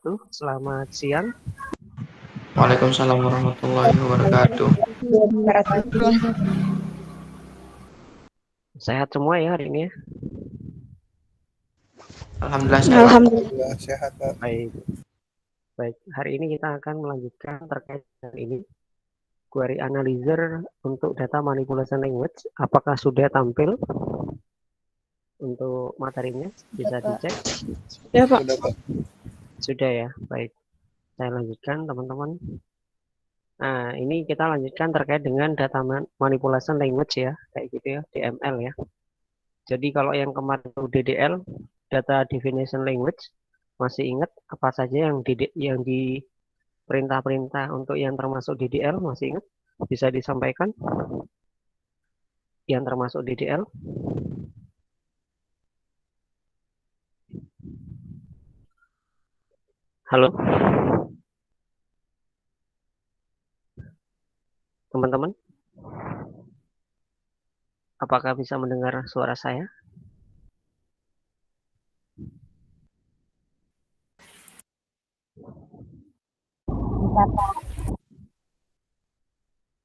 wabarakatuh. Selamat siang. Waalaikumsalam warahmatullahi wabarakatuh. Sehat semua ya hari ini ya? Alhamdulillah sehat. Alhamdulillah sehat, Pak. Baik. Baik, hari ini kita akan melanjutkan terkait dengan ini. Query analyzer untuk data manipulation language. Apakah sudah tampil untuk materinya? Bisa dicek. Ya, Pak. Sudah, Pak. Sudah ya, baik. Saya lanjutkan teman-teman. Nah, ini kita lanjutkan terkait dengan data manipulation language ya, kayak gitu ya, DML ya. Jadi kalau yang kemarin DDL, data definition language, masih ingat apa saja yang di perintah-perintah untuk yang termasuk DDL, masih ingat? Bisa disampaikan yang termasuk DDL? Halo? Teman-teman? Apakah bisa mendengar suara saya?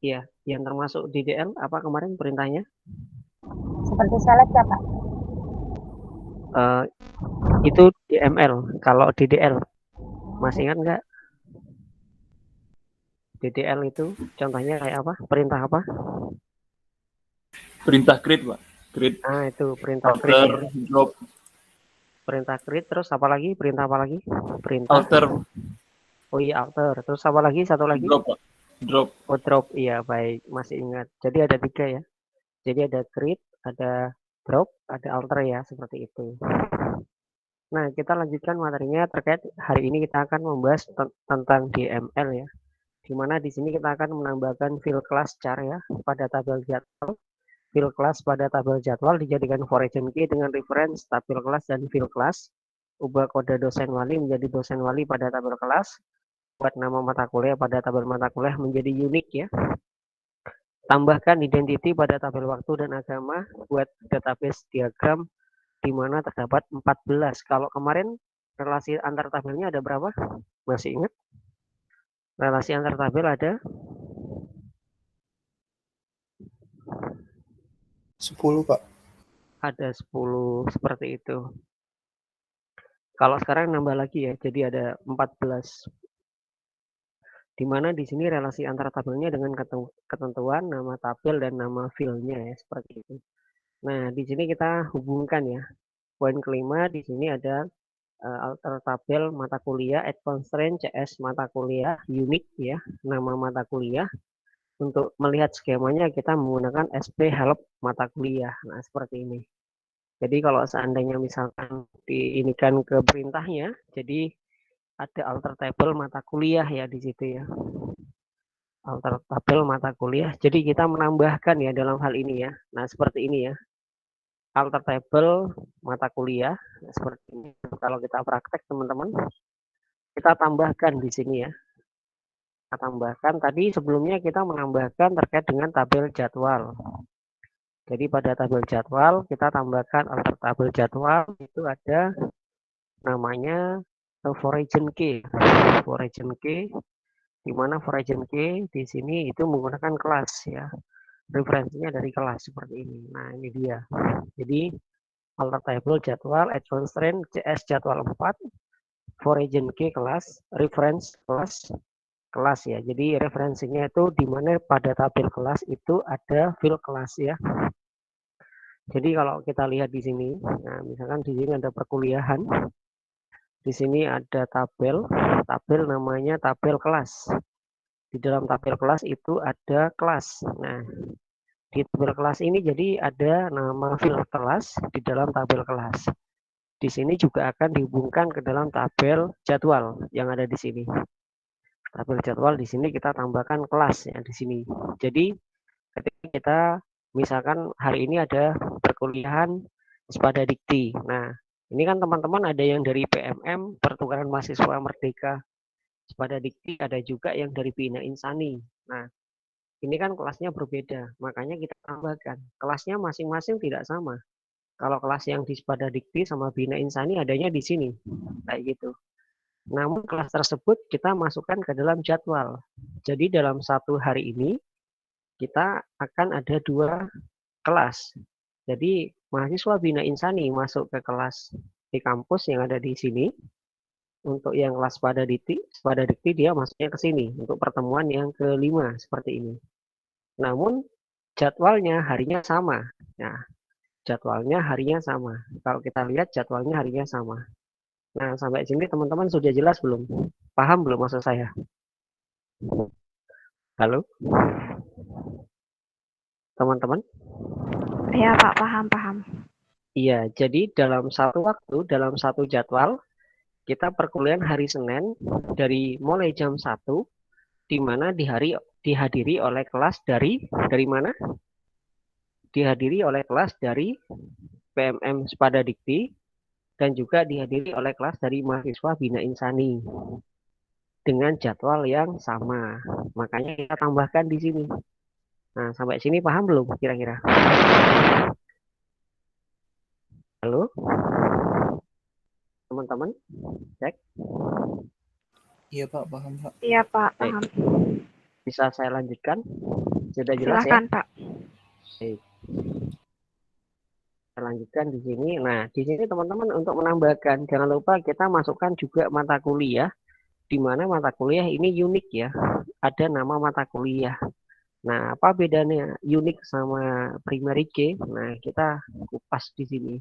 Iya, yang termasuk DDL apa kemarin perintahnya? Seperti salad ya, Pak? Itu DML. Kalau DDL, masih ingat nggak? DDL itu contohnya kayak apa? Perintah apa? Perintah create, Pak. Create, Nah, itu perintah alter, create ya. drop, Perintah create, terus apa lagi? Perintah apa lagi? Perintah. alter, Oh iya, alter. Terus apa lagi? Satu lagi? drop, Pak. Drop. Oh, drop. Iya, baik. Masih ingat. Jadi ada 3 ya. Jadi ada create, ada drop, ada alter ya. Seperti itu. Nah, kita lanjutkan materinya terkait hari ini kita akan membahas tentang DML ya. Di mana di sini kita akan menambahkan field class char ya pada tabel jadwal. Field class pada tabel jadwal dijadikan foreign key dengan reference tabel kelas dan field class. Ubah kode dosen wali menjadi dosen wali pada tabel kelas. Buat nama mata kuliah pada tabel mata kuliah menjadi unik ya. Tambahkan identity pada tabel waktu dan agama buat database diagram di mana terdapat 14. Kalau kemarin relasi antar tabelnya ada berapa? Masih ingat? Relasi antar tabel ada 10, Pak. ada 10 seperti itu. Kalau sekarang nambah lagi ya, jadi ada 14. Di mana di sini relasi antara tabelnya dengan ketentuan nama tabel dan nama filenya ya, seperti itu. Nah, di sini kita hubungkan ya. Poin kelima di sini ada alter tabel mata kuliah, add constraint, CS mata kuliah, unik ya, nama mata kuliah. Untuk melihat skemanya kita menggunakan SP help mata kuliah. Nah, seperti ini. Jadi kalau seandainya misalkan diinikan ke perintahnya, jadi ada alter table mata kuliah ya di situ ya. Alter tabel mata kuliah. Jadi kita menambahkan ya dalam hal ini ya. Nah, seperti ini ya. Alter table mata kuliah nah, seperti ini. Kalau kita praktek teman-teman, kita tambahkan di sini ya. Kita tambahkan tadi sebelumnya kita menambahkan terkait dengan tabel jadwal. Jadi pada tabel jadwal kita tambahkan alter tabel jadwal itu ada namanya foreign key. Foreign key di mana foreign key di sini itu menggunakan kelas ya. Referensinya dari kelas seperti ini. Nah, ini dia. Jadi alter table jadwal add constraint CS jadwal 4 foreign key kelas reference kelas ya. Jadi referensinya itu di mana pada tabel kelas itu ada field kelas ya. Jadi kalau kita lihat di sini, nah misalkan di sini ada perkuliahan, di sini ada tabel namanya tabel kelas. Di dalam tabel kelas itu ada kelas. Nah, di tabel kelas ini jadi ada nama field kelas di dalam tabel kelas. Di sini juga akan dihubungkan ke dalam tabel jadwal yang ada di sini. Tabel jadwal di sini kita tambahkan kelas ya di sini. Jadi ketika kita misalkan hari ini ada perkuliahan pada dikti. Nah, ini kan teman-teman ada yang dari PMM, Pertukaran Mahasiswa Merdeka pada dikti, ada juga yang dari Bina Insani. Nah, ini kan kelasnya berbeda, makanya kita tambahkan. Kelasnya masing-masing tidak sama. Kalau kelas yang di pada dikti sama Bina Insani adanya di sini, kayak gitu. Namun kelas tersebut kita masukkan ke dalam jadwal. Jadi dalam satu hari ini kita akan ada 2 kelas. Jadi mahasiswa Bina Insani masuk ke kelas di kampus yang ada di sini. Untuk yang kelas pada dikti dia masuknya ke sini untuk pertemuan yang kelima seperti ini. Namun jadwalnya harinya sama. Nah, jadwalnya harinya sama. Kalau kita lihat jadwalnya harinya sama. Nah, sampai sini teman-teman sudah jelas belum? Paham belum maksud saya? Halo? Teman-teman? Ya Pak, paham. Iya, jadi dalam satu waktu, dalam satu jadwal, kita perkuliahan hari Senin dari mulai jam 1, di mana dihadiri oleh kelas dari mana? Dihadiri oleh kelas dari PMM Sepada Dikti dan juga dihadiri oleh kelas dari mahasiswa Bina Insani dengan jadwal yang sama. Makanya kita tambahkan di sini. Nah, sampai sini paham belum kira-kira? Halo? Teman-teman? Cek. Iya Pak, paham Pak. Iya Pak, paham. Bisa saya lanjutkan? Sudah jelas ya? Silakan Pak. Baik. Saya lanjutkan di sini. Nah, di sini teman-teman untuk menambahkan, jangan lupa kita masukkan juga mata kuliah, di mana mata kuliah ini unik ya. Ada nama mata kuliah. Nah, apa bedanya unik sama primary key? Nah, kita kupas di sini.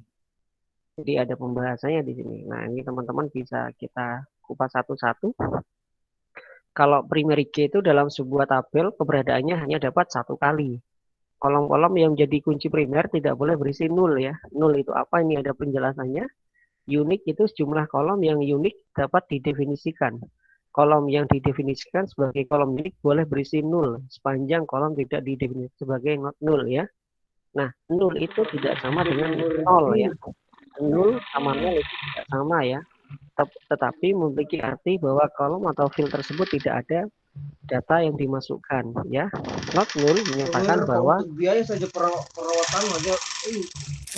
Jadi ada pembahasannya di sini. Nah, ini teman-teman bisa kita kupas satu-satu. Kalau primary key itu dalam sebuah tabel keberadaannya hanya dapat 1 kali. Kolom-kolom yang menjadi kunci primer tidak boleh berisi nol ya. Nol itu apa? Ini ada penjelasannya. Unik itu jumlah kolom yang unik dapat didefinisikan. Kolom yang didefinisikan sebagai kolom unik boleh berisi nol sepanjang kolom tidak didefinisikan sebagai not nol ya. Nah, nol itu tidak sama dengan nol ya. Nol sama nol itu tidak sama ya. Tetapi memiliki arti bahwa kolom atau field tersebut tidak ada data yang dimasukkan ya. Not null menyatakan bahwa biaya saja perawatan aja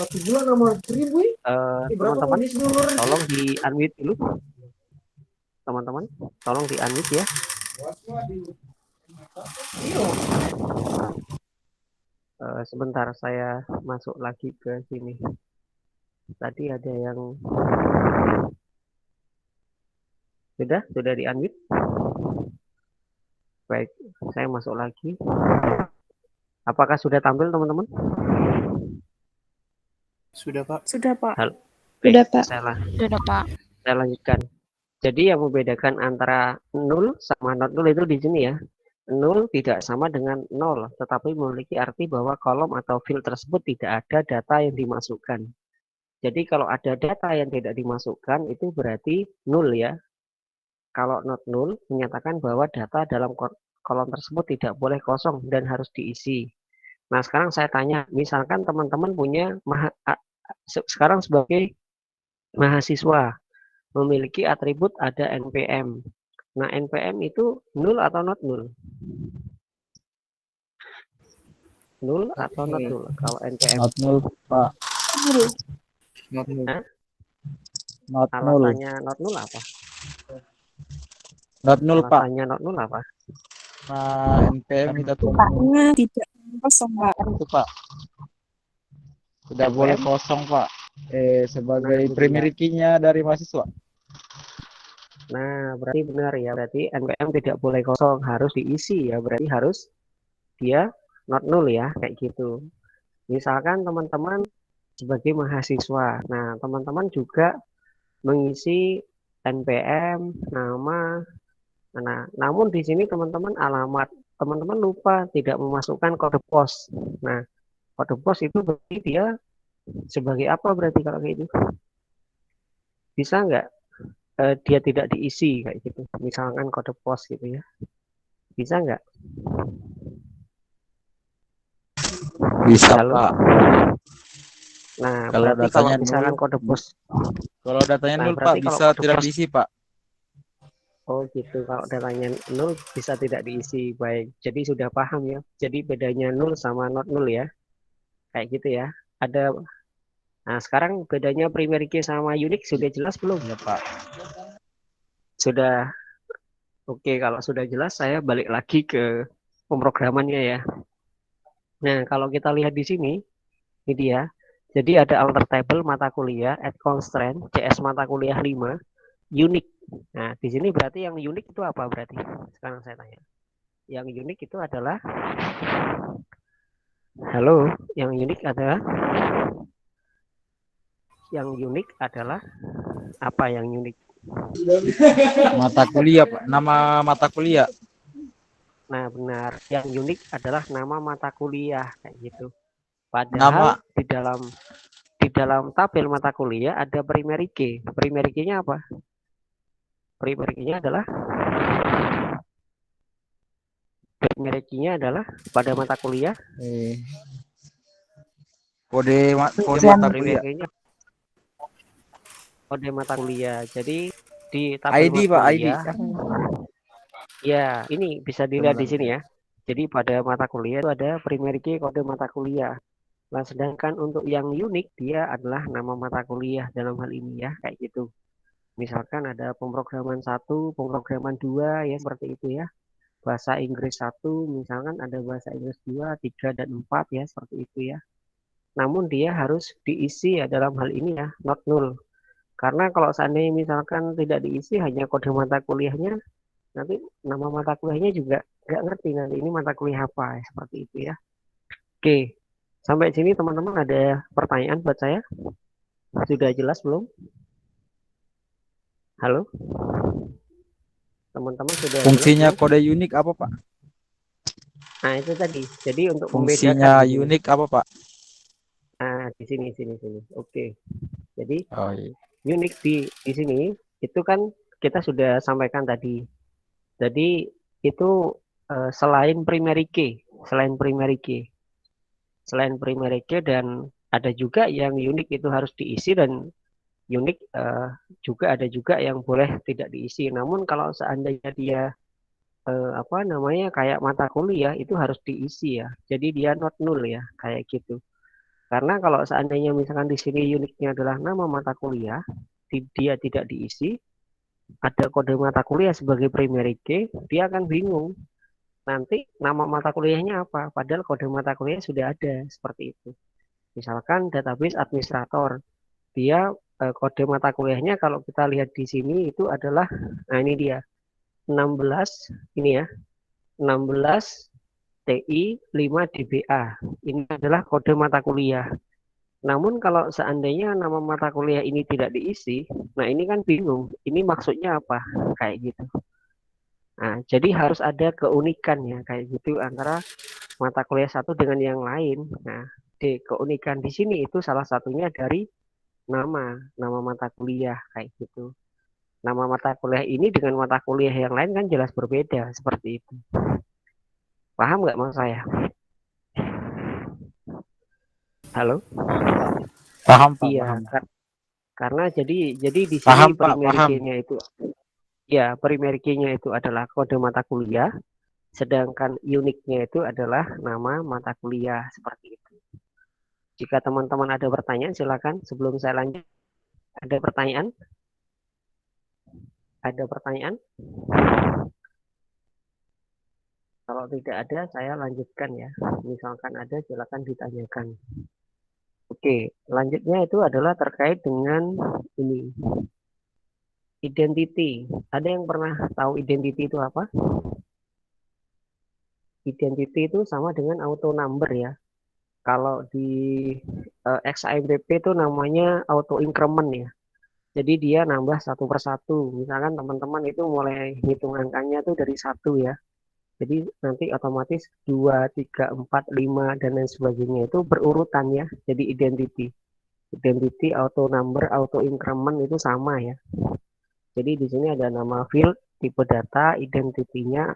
1 bulan sama 1.000 teman-teman tolong di unmute dulu. Teman-teman tolong di unmute ya. Sebentar saya masuk lagi ke sini. Tadi ada yang sudah di unmute. Baik, saya masuk lagi. Apakah sudah tampil teman-teman? Sudah Pak. Sudah Pak. Halo. Sudah Pak. Sudah Pak. Saya lanjutkan. Jadi yang membedakan antara nol sama not nol itu di sini ya. Nol tidak sama dengan nol, tetapi memiliki arti bahwa kolom atau field tersebut tidak ada data yang dimasukkan. Jadi kalau ada data yang tidak dimasukkan itu berarti nol ya. Kalau not null menyatakan bahwa data dalam kolom tersebut tidak boleh kosong dan harus diisi. Nah, sekarang saya tanya, misalkan teman-teman punya sekarang sebagai mahasiswa memiliki atribut ada NPM. Nah, NPM itu null atau not null? Null atau not null? Kalau NPM Not null, Pak. Not null. Not null. alasannya not null apa? Not null, Pak. Alasannya not null apa? Nah, NPM kita tuh Paknya tidak kosong Pak. itu, Pak. Tidak boleh kosong, Pak. Sebagai primary key-nya dari mahasiswa. Nah, berarti benar ya. Berarti NPM tidak boleh kosong, harus diisi ya. Berarti harus dia not null ya, kayak gitu. Misalkan teman-teman sebagai mahasiswa. Nah, teman-teman juga mengisi NPM, nama. Nah, namun di sini teman-teman alamat. Teman-teman lupa tidak memasukkan kode pos. Nah, kode pos itu berarti dia sebagai apa berarti kalau kayak itu? Bisa nggak dia tidak diisi kayak gitu? Misalkan kode pos gitu ya. Bisa nggak? Bisa, Halo? Pak. Nah, Kalau berarti kalau datanya misalkan nol, kode pos. Kalau datanya Nah, nol, Pak, berarti kalau bisa kode tidak pos. diisi, Pak. Oh gitu, kalau datanya nol bisa tidak diisi. Baik, jadi sudah paham ya. Jadi bedanya nol sama not nol ya. Kayak gitu ya. Ada. Nah, sekarang bedanya primary key sama unique sudah jelas belum? Ya, Pak. Sudah oke, kalau sudah jelas saya balik lagi ke pemrogramannya ya. Nah, kalau kita lihat di sini, ini dia. Jadi ada alter table mata kuliah, add constraint, CS mata kuliah 5, unik. Nah, di sini berarti yang unik itu apa berarti? Sekarang saya tanya. Yang unik itu adalah halo, yang unik adalah apa yang unik? Mata kuliah, Pak. Nama mata kuliah. Nah, benar. Yang unik adalah nama mata kuliah kayak gitu. Nama Padahal di dalam tabel mata kuliah ada primary key. Primary key-nya apa? Primary key-nya adalah pada mata kuliah. kode Jadi mata primary kuliah. key-nya kode mata kuliah. Jadi di tabel ID, mata Pak, ID. kuliah. Ya, ini bisa dilihat di sini ya. Jadi pada mata kuliah itu ada primary key kode mata kuliah. Nah, sedangkan untuk yang unik dia adalah nama mata kuliah dalam hal ini ya, kayak gitu. Misalkan ada pemrograman 1, pemrograman 2 ya seperti itu ya. Bahasa Inggris 1, misalkan ada bahasa Inggris 2, 3 dan 4 ya seperti itu ya. Namun dia harus diisi ya dalam hal ini ya, not null. Karena kalau seandainya misalkan tidak diisi hanya kode mata kuliahnya, nanti nama mata kuliahnya juga nggak ngerti nanti ini mata kuliah apa ya, seperti itu ya. Oke. Sampai sini teman-teman ada pertanyaan buat saya? Sudah jelas belum? Halo? Teman-teman sudah Fungsinya jelas belum? kode unik apa, Pak? Nah, itu tadi. Jadi untuk Fungsinya membedakan di sini. unik apa, Pak? Nah, di sini. Oke. Jadi Oh, iya. unik di sini itu kan kita sudah sampaikan tadi. Jadi itu selain primary key dan ada juga yang unik itu harus diisi dan unik juga ada juga yang boleh tidak diisi. Namun kalau seandainya dia kayak mata kuliah itu harus diisi ya. Jadi dia not null ya kayak gitu. Karena kalau seandainya misalkan di sini uniknya adalah nama mata kuliah, dia tidak diisi, ada kode mata kuliah sebagai primary key, dia akan bingung. Nanti nama mata kuliahnya apa? Padahal kode mata kuliah sudah ada seperti itu. Misalkan database administrator, dia kode mata kuliahnya kalau kita lihat di sini itu adalah, nah ini dia, 16, ini ya, 16 TI 5 DBA. Ini adalah kode mata kuliah. Namun kalau seandainya nama mata kuliah ini tidak diisi, nah ini kan bingung, ini maksudnya apa? Kayak gitu. Nah, jadi harus ada keunikan ya, kayak gitu antara mata kuliah satu dengan yang lain. Nah, keunikan di sini itu salah satunya dari nama mata kuliah kayak gitu. Nama mata kuliah ini dengan mata kuliah yang lain kan jelas berbeda seperti itu. Paham nggak maksud saya? Halo? Paham, Pak, Iya, paham. karena jadi di sini Paham, Pak, primary paham. key-nya itu ya, primary key-nya itu adalah kode mata kuliah, sedangkan uniknya itu adalah nama mata kuliah seperti itu. Jika teman-teman ada pertanyaan silakan sebelum saya lanjut. Ada pertanyaan? Ada pertanyaan? Kalau tidak ada saya lanjutkan ya. Misalkan ada silakan ditanyakan. Oke, lanjutnya itu adalah terkait dengan ini. Identity. Ada yang pernah tahu identity itu apa? Identity itu sama dengan auto number ya. Kalau di XAMPP itu namanya auto increment ya. Jadi dia nambah satu persatu. Misalkan teman-teman itu mulai hitung angkanya tuh dari 1 ya. Jadi nanti otomatis 2, 3, 4, 5 dan lain sebagainya itu berurutan ya. Jadi identity, auto number, auto increment itu sama ya. Jadi di sini ada nama field, tipe data, identitinya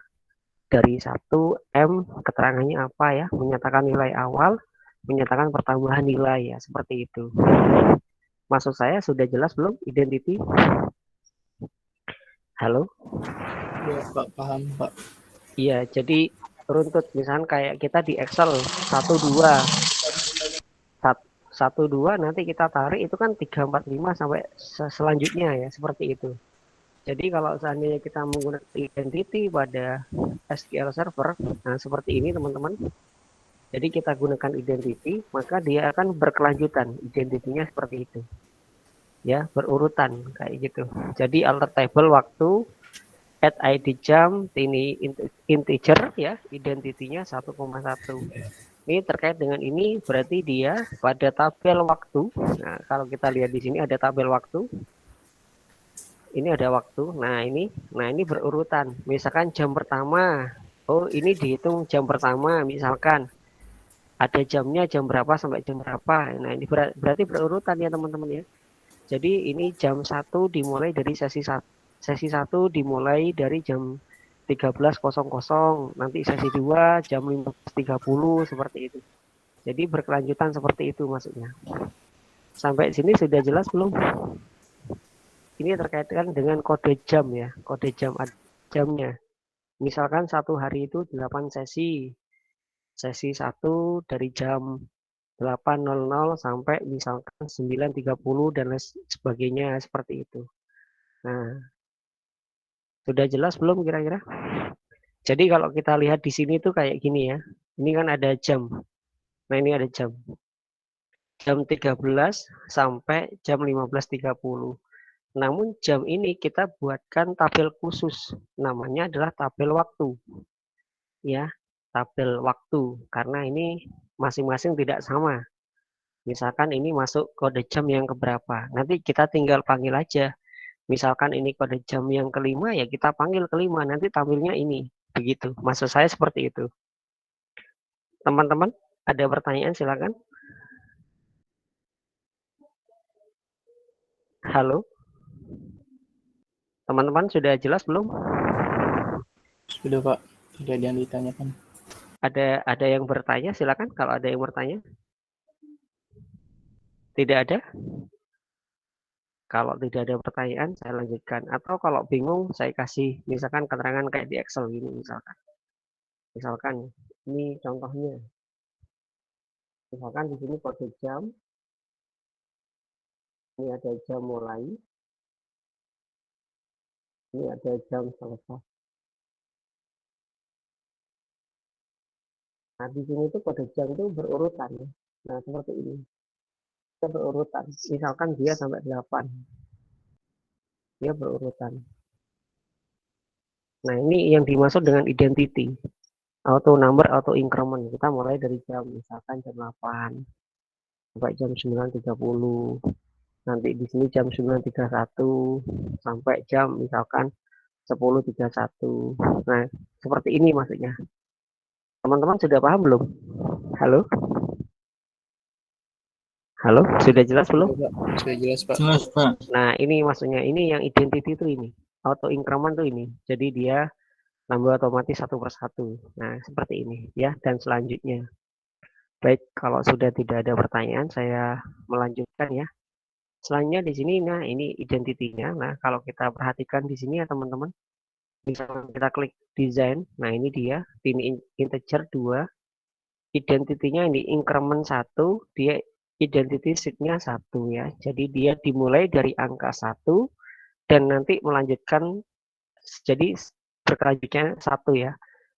dari 1M, keterangannya apa ya, menyatakan nilai awal, menyatakan pertambahan nilai ya, seperti itu. Maksud saya sudah jelas belum identity? Halo? Ya, Pak, paham, Pak. Iya, jadi runtut misalkan kayak kita di Excel 1 2 nanti kita tarik itu kan 3 4 5 sampai selanjutnya ya, seperti itu. Jadi kalau seandainya kita menggunakan identity pada SQL Server, nah seperti ini teman-teman. Jadi kita gunakan identity, maka dia akan berkelanjutan, identitinya seperti itu. Ya, berurutan kayak gitu. Jadi alter table waktu, add ID jam, ini integer ya, identitinya 1,1. Ini terkait dengan ini berarti dia pada tabel waktu. Nah, kalau kita lihat di sini ada tabel waktu. Ini ada waktu. Nah, ini berurutan. Misalkan jam pertama. Oh, ini dihitung jam pertama misalkan. Ada jamnya jam berapa sampai jam berapa. Nah, ini berarti berurutan ya teman-teman ya. Jadi ini jam 1 dimulai dari sesi 1 dimulai dari jam 13.00, nanti sesi 2 jam 15.30 seperti itu. Jadi berkelanjutan seperti itu maksudnya. Sampai sini sudah jelas belum? Ini terkaitkan dengan kode jam ya, kode jamnya. Misalkan satu hari itu 8 sesi. Sesi 1 dari jam 8.00 sampai misalkan 9.30 dan lain sebagainya seperti itu. Nah, sudah jelas belum kira-kira? Jadi kalau kita lihat di sini tuh kayak gini ya. Ini kan ada jam. Nah, ini ada jam. Jam 13 sampai jam 15.30. Namun jam ini kita buatkan tabel khusus. Namanya adalah tabel waktu. Ya, tabel waktu. Karena ini masing-masing tidak sama. Misalkan ini masuk kode jam yang keberapa. Nanti kita tinggal panggil aja. Misalkan ini kode jam yang kelima, ya kita panggil kelima. Nanti tampilnya ini. Begitu. Maksud saya seperti itu. Teman-teman, ada pertanyaan silakan. Halo. Teman-teman sudah jelas belum? Sudah Pak, tidak ada yang ditanyakan. Ada yang bertanya silakan kalau ada yang bertanya. Tidak ada? Kalau tidak ada pertanyaan saya lanjutkan, atau kalau bingung saya kasih misalkan keterangan kayak di Excel gini misalkan. Misalkan ini contohnya. Misalkan di sini kode jam. Ini ada jam mulai. Ini ada jam selesai. Nah, di sini tuh kode jam itu berurutan. Nah, seperti ini. Dia berurutan. Misalkan dia sampai 8. Dia berurutan. Nah, ini yang dimaksud dengan identity. Auto number, auto increment. Kita mulai dari jam, misalkan jam 8 sampai jam 9.30. Nanti di sini jam 9.31 sampai jam misalkan 10.31. Nah, seperti ini maksudnya. Teman-teman sudah paham belum? Halo? Halo, sudah jelas belum? Sudah jelas Pak. Jelas, Pak. Nah, ini maksudnya, ini yang identity itu ini. Auto increment tuh ini. Jadi dia nambah otomatis satu persatu. Nah, seperti ini ya. Dan selanjutnya. Baik, kalau sudah tidak ada pertanyaan, saya melanjutkan ya. Selanjutnya di sini, nah ini identitinya. Nah, kalau kita perhatikan di sini ya teman-teman. Misalnya kita klik desain. Nah, ini dia. Ini integer 2. Identitinya ini increment 1. Dia identity sheet-nya 1 ya. Jadi dia dimulai dari angka 1 dan nanti melanjutkan jadi berkelanjutannya 1 ya.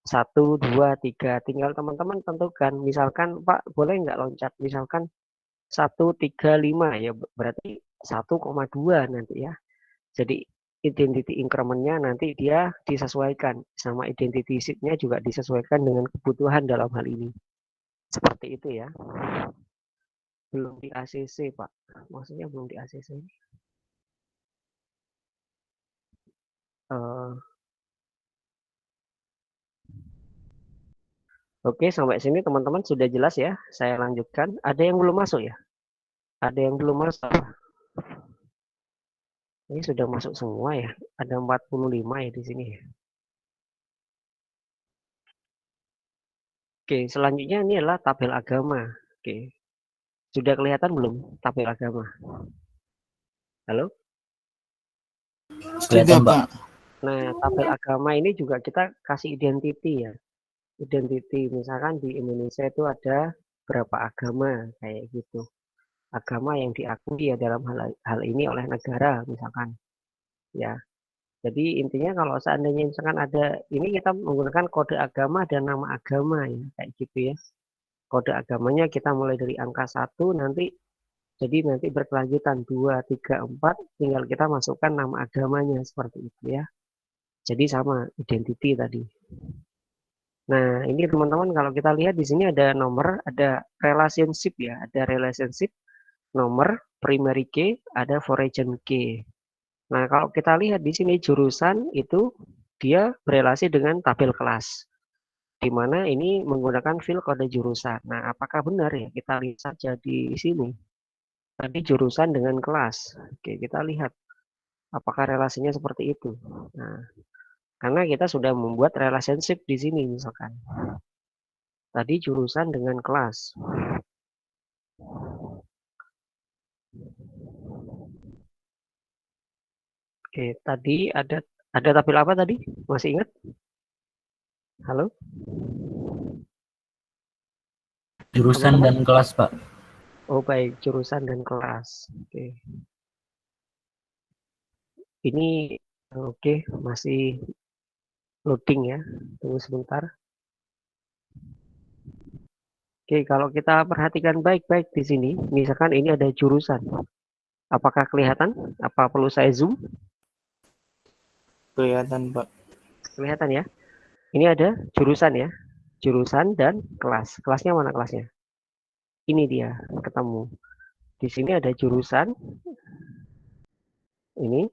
1, 2, 3. Tinggal teman-teman tentukan. Misalkan Pak boleh nggak loncat? Misalkan 135 ya berarti 1,2 nanti ya. Jadi identity increment-nya nanti dia disesuaikan sama identity sheet-nya juga disesuaikan dengan kebutuhan dalam hal ini. Seperti itu ya. Belum di ACC, Pak. Maksudnya belum di ACC. Oke, sampai sini teman-teman sudah jelas ya. Saya lanjutkan. Ada yang belum masuk ya? Ada yang belum masuk. Ini sudah masuk semua ya. Ada 45 ya di sini. Oke, selanjutnya ini adalah tabel agama. Oke. Sudah kelihatan belum tabel agama? Halo? Sudah, Pak. Nah, tabel agama ini juga kita kasih identity ya. Identity, misalkan di Indonesia itu ada berapa agama kayak gitu. Agama yang diakui ya dalam hal ini oleh negara misalkan. Ya. Jadi intinya kalau seandainya misalkan ada, ini kita menggunakan kode agama dan nama agama ya, kayak gitu ya. Kode agamanya kita mulai dari angka 1 nanti, jadi nanti berkelanjutan 2, 3, 4, tinggal kita masukkan nama agamanya seperti itu ya. Jadi sama identity tadi. Nah, ini teman-teman kalau kita lihat di sini ada nomor, ada relationship ya, ada relationship, nomor, primary key, ada foreign key. Nah, kalau kita lihat di sini jurusan itu dia berelasi dengan tabel kelas, di mana ini menggunakan field kode jurusan. Nah, apakah benar ya? Kita lihat saja di sini. Tadi jurusan dengan kelas. Oke, kita lihat apakah relasinya seperti itu. Nah, karena kita sudah membuat relationship di sini misalkan. Tadi jurusan dengan kelas. Oke, tadi ada tabel apa tadi? Masih ingat? Halo? Jurusan dan kelas, Pak. Oh, baik, jurusan dan kelas. Oke. Ini oke, masih loading ya. Tunggu sebentar. Oke, kalau kita perhatikan baik-baik di sini, misalkan ini ada jurusan. Apakah kelihatan? Apa perlu saya zoom? Kelihatan, Pak. Kelihatan ya. Ini ada jurusan ya. Jurusan dan kelas. Kelasnya mana kelasnya? Ini dia, ketemu. Di sini ada jurusan. Ini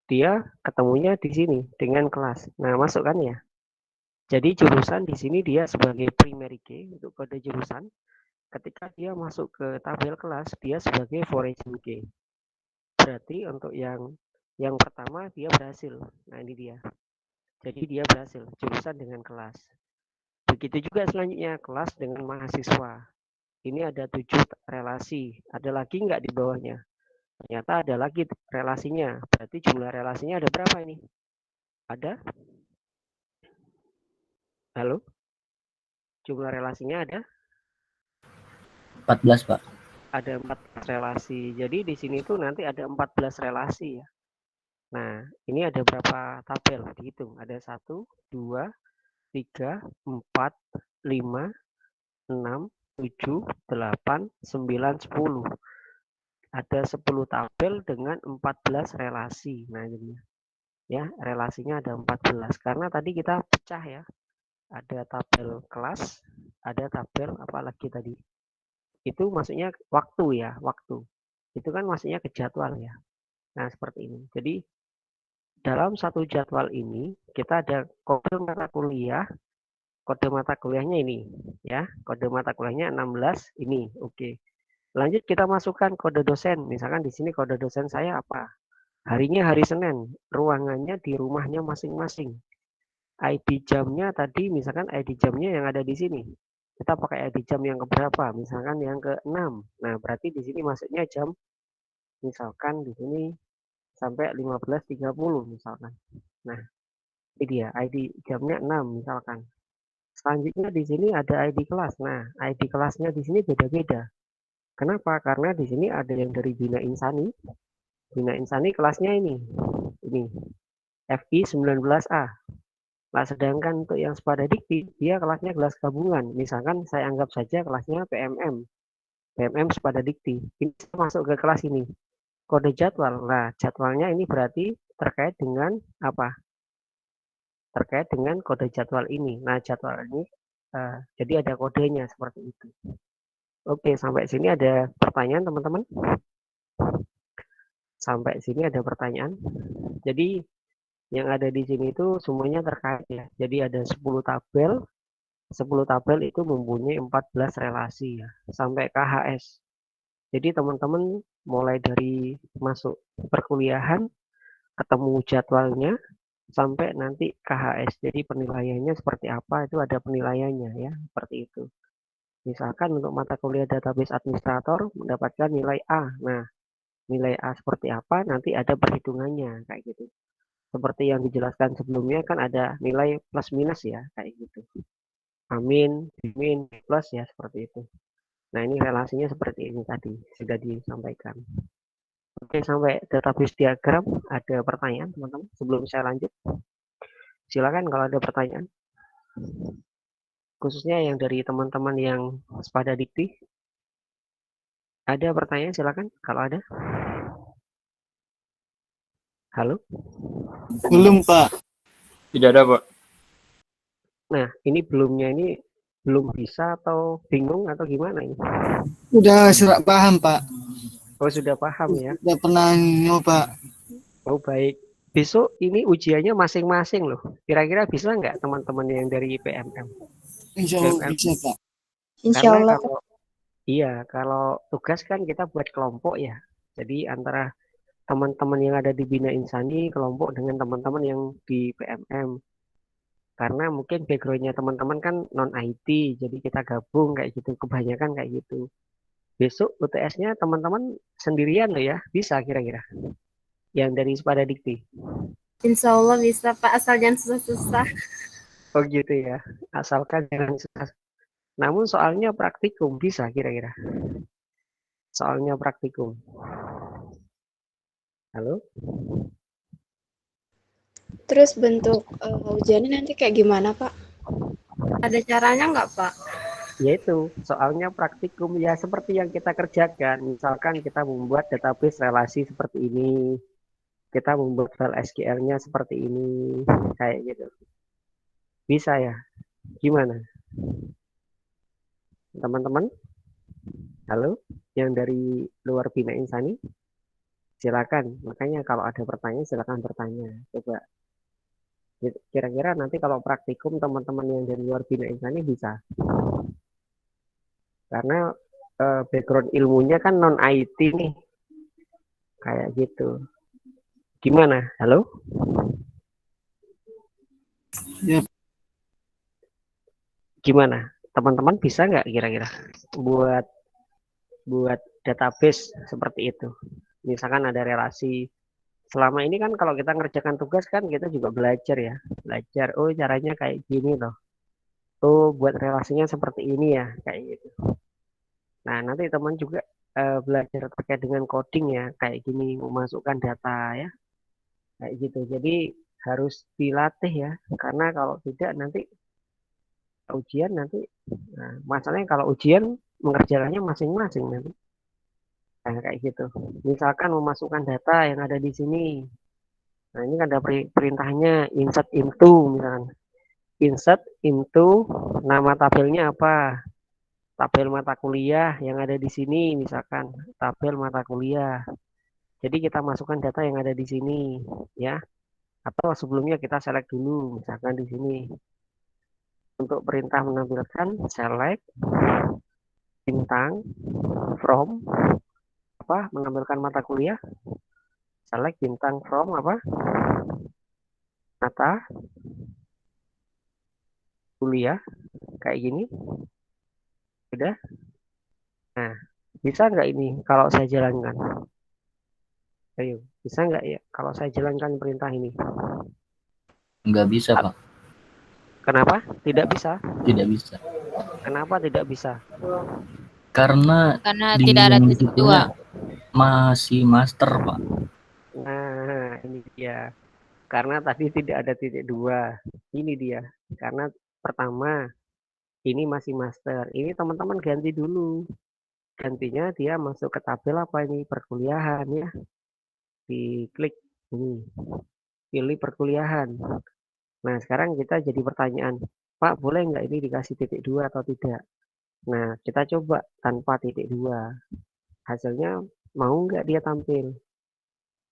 dia ketemunya di sini dengan kelas. Nah, masuk kan ya? Jadi jurusan di sini dia sebagai primary key untuk kode jurusan. Ketika dia masuk ke tabel kelas, dia sebagai foreign key. Berarti untuk yang pertama dia berhasil. Nah, ini dia. Jadi dia berhasil jurusan dengan kelas. Begitu juga selanjutnya kelas dengan mahasiswa. Ini ada 7 relasi. Ada lagi nggak di bawahnya? Ternyata ada lagi relasinya. Berarti jumlah relasinya ada berapa ini? Ada? Halo? Jumlah relasinya ada? 14, Pak. Ada 14 relasi. Jadi di sini tuh nanti ada 14 relasi ya. Nah, ini ada berapa tabel? Dihitung. Ada 1, 2, 3, 4, 5, 6, 7, 8, 9, 10. Ada 10 tabel dengan 14 relasi. Nah, jadi ya, relasinya ada 14. Karena tadi kita pecah ya. Ada tabel kelas, ada tabel apa lagi tadi? Itu maksudnya waktu ya, waktu. Itu kan maksudnya ke jadwal ya. Nah, seperti ini. Jadi dalam satu jadwal ini kita ada kode mata kuliah. Kode mata kuliahnya ini ya. Kode mata kuliahnya 16 ini. Oke. Lanjut kita masukkan kode dosen. Misalkan di sini kode dosen saya apa? Harinya hari Senin. Ruangannya di rumahnya masing-masing. ID jamnya tadi misalkan ID jamnya yang ada di sini. Kita pakai ID jam yang keberapa? Misalkan yang ke-6. Nah, berarti di sini masuknya jam misalkan di sini sampai 15.30 misalkan. Nah, ini dia ID jamnya 6 misalkan. Selanjutnya di sini ada ID kelas. Nah, ID kelasnya di sini beda-beda. Kenapa? Karena di sini ada yang dari Bina Insani. Bina Insani kelasnya ini. Ini. FI 19A. Nah, sedangkan untuk yang Spada Dikti, dia kelasnya kelas gabungan. Misalkan saya anggap saja kelasnya PMM. PMM Spada Dikti. Ini masuk ke kelas ini. Kode jadwal. Nah, jadwalnya ini berarti terkait dengan apa? Terkait dengan kode jadwal ini. Nah, jadwal ini jadi ada kodenya seperti itu. Oke, sampai sini ada pertanyaan teman-teman? Sampai sini ada pertanyaan. Jadi yang ada di sini itu semuanya terkait ya. Jadi ada 10 tabel. 10 tabel itu mempunyai 14 relasi ya. Sampai KHS. Jadi teman-teman mulai dari masuk perkuliahan, ketemu jadwalnya, sampai nanti KHS. Jadi penilaiannya seperti apa, itu ada penilaiannya ya. Seperti itu. Misalkan untuk mata kuliah database administrator mendapatkan nilai A. Nah, nilai A seperti apa, nanti ada perhitungannya. Kayak gitu. Seperti yang dijelaskan sebelumnya kan ada nilai plus minus ya. Kayak gitu. Amin, min, plus ya seperti itu. Nah, ini relasinya seperti ini tadi sudah disampaikan. Oke, sampai database diagram ada pertanyaan teman-teman sebelum saya lanjut? Silakan kalau ada pertanyaan. Khususnya yang dari teman-teman yang Spada Dikti. Ada pertanyaan silakan kalau ada. Halo? Belum, Pak. Tidak ada, Pak. Nah, ini belumnya ini belum bisa atau bingung atau gimana ini? Udah serak paham, Pak. Oh, sudah paham ya? Udah pernah nyoba. Oh, baik. Besok ini ujiannya masing-masing loh. Kira-kira bisa nggak teman-teman yang dari PMM? Insya Allah PMM. bisa, Pak. Insya Karena Allah. kalau tugas kan kita buat kelompok ya. Jadi antara teman-teman yang ada di Bina Insani kelompok dengan teman-teman yang di PMM. Karena mungkin backgroundnya teman-teman kan non IT, jadi kita gabung kayak gitu, kebanyakan kayak gitu. Besok UTS-nya teman-teman sendirian loh ya, bisa kira-kira? Yang dari Spada Dikti. Insya Allah bisa Pak, asal jangan susah-susah. Oh gitu ya, asalkan jangan susah. Namun soalnya praktikum bisa kira-kira. Soalnya praktikum. Halo? Terus bentuk ujiannya nanti kayak gimana, Pak? Ada caranya nggak Pak? Yaitu soalnya praktikum ya seperti yang kita kerjakan. Misalkan kita membuat database relasi seperti ini. Kita membuat file SQL-nya seperti ini. Kayak gitu. Bisa ya? Gimana? Teman-teman? Halo? Yang dari luar Bina Insani? Silakan. Makanya kalau ada pertanyaan silakan bertanya. Coba. Kira-kira nanti kalau praktikum teman-teman yang dari luar Bina Insani bisa. Karena background ilmunya kan non IT nih. Kayak gitu. Gimana? Halo? Ya. Gimana? Teman-teman bisa nggak kira-kira buat database seperti itu? Misalkan ada relasi. Selama ini kan kalau kita ngerjakan tugas kan kita juga belajar ya. Belajar, oh caranya kayak gini loh. Oh buat relasinya seperti ini ya. Kayak gitu. Nah nanti teman juga belajar terkait dengan coding ya. Kayak gini, memasukkan data ya. Kayak gitu. Jadi harus dilatih ya. Karena kalau tidak nanti ujian nanti. Nah, masalahnya kalau ujian mengerjakannya masing-masing nanti. Nah, kayak gitu. Misalkan memasukkan data yang ada di sini. Nah, ini ada perintahnya insert into misalkan. Insert into nama tabelnya apa? Tabel mata kuliah yang ada di sini misalkan, tabel mata kuliah. Jadi kita masukkan data yang ada di sini, ya. Atau sebelumnya kita select dulu misalkan di sini. Untuk perintah menampilkan select bintang from apa menampilkan mata kuliah, select bintang from apa mata kuliah kayak gini. Udah. Nah, bisa nggak ini kalau saya jalankan? Ayo, bisa nggak ya kalau saya jalankan perintah ini? Nggak bisa, Pak. Kenapa tidak bisa? Tidak bisa. Kenapa tidak bisa? Karena di tidak ada titik situnya dua. masih master, Pak. Nah, ini dia. Karena tadi tidak ada titik dua. Ini dia. Karena pertama, ini masih master. Ini teman-teman ganti dulu. Gantinya dia masuk ke tabel apa ini? Perkuliahan ya. Diklik ini. Pilih perkuliahan. Nah, sekarang kita jadi pertanyaan. Pak, boleh nggak ini dikasih titik dua atau tidak? Nah, kita coba tanpa titik dua. Hasilnya mau nggak dia tampil?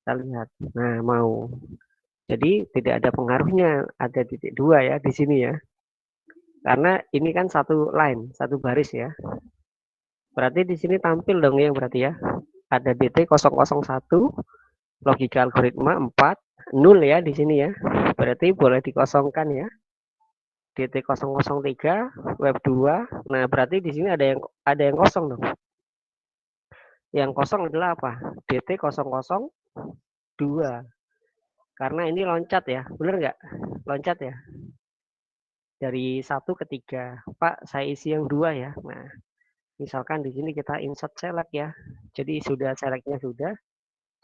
Kita lihat. Nah, mau. Jadi tidak ada pengaruhnya ada titik dua ya di sini ya. Karena ini kan satu line, satu baris ya. Berarti di sini tampil dong ya berarti ya. Ada DT 001, logika algoritma 4, 0 ya di sini ya. Berarti boleh dikosongkan ya. DT 003, web 2. Nah, berarti di sini ada yang kosong dong. Yang kosong adalah apa? DT 002. Karena ini loncat ya, bener nggak? Loncat ya. Dari 1 ke 3. Pak, saya isi yang 2 ya. Nah, misalkan di sini kita insert select ya. Jadi sudah selectnya sudah.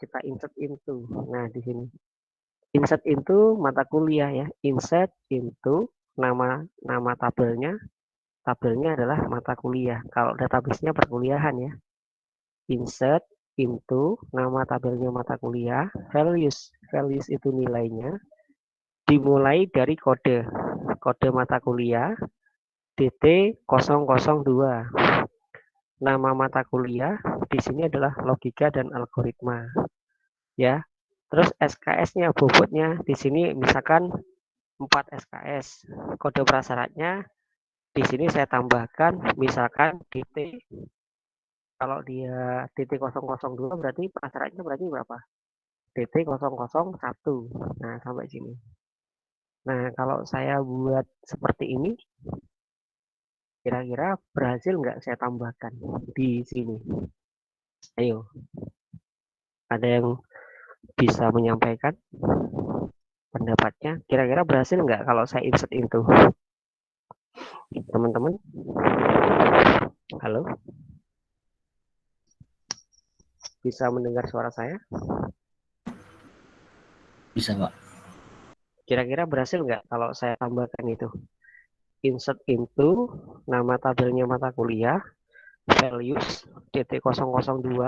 kita insert into. Nah, di sini. Insert into mata kuliah ya. Insert into nama tabelnya. Tabelnya adalah mata kuliah. Kalau database-nya perkuliahan ya. Insert into nama tabelnya mata kuliah. Values. Values itu nilainya. Dimulai dari kode. Kode mata kuliah. DT002. Nama mata kuliah di sini adalah logika dan algoritma. Ya. Terus SKS-nya, bobotnya di sini misalkan 4 SKS. Kode prasyaratnya di sini saya tambahkan misalkan DT. Kalau dia DT002 berarti prasyaratnya berarti berapa? DT001. Nah, sampai sini. Nah, kalau saya buat seperti ini, kira-kira berhasil nggak saya tambahkan di sini? Ayo. Ada yang bisa menyampaikan pendapatnya? Kira-kira berhasil nggak kalau saya insert into? Teman-teman? Halo? Bisa mendengar suara saya? Bisa, Pak. Kira-kira berhasil nggak kalau saya tambahkan itu? Insert into nama tabelnya mata kuliah, values DT002,